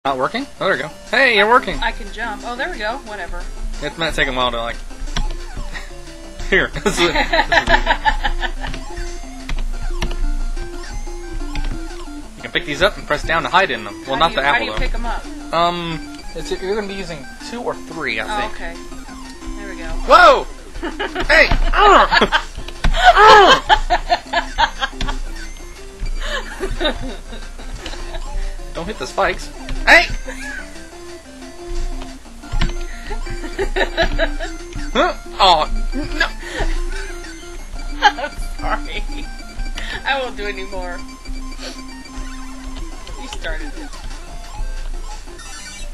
Not working? Oh, there we go. Hey, you're working. I can jump. Oh, there we go. Whatever. It might take a while to, like... Here. This is easy. You can pick these up and press down to hide in them. Well, not the apple, How do you pick them up? You're going to be using 2 or 3, I think. Oh, okay. There we go. Whoa! Hey! Don't hit the spikes. Hey! Oh, no! I'm sorry. I won't do any more. You started it.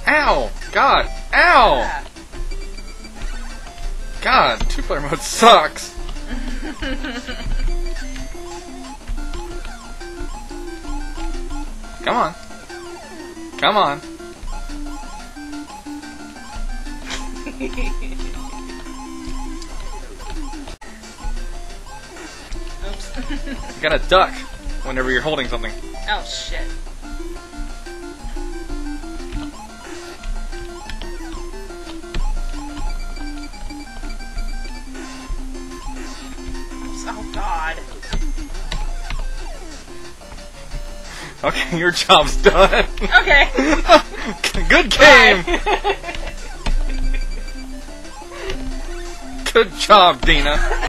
Ow! God! Ow! Ah. God, 2-player mode sucks! Come on. Come on. Oops. You gotta duck whenever you're holding something. Oh, shit. Oh, God. Okay, your job's done. Okay. Good game! Good job, Dina.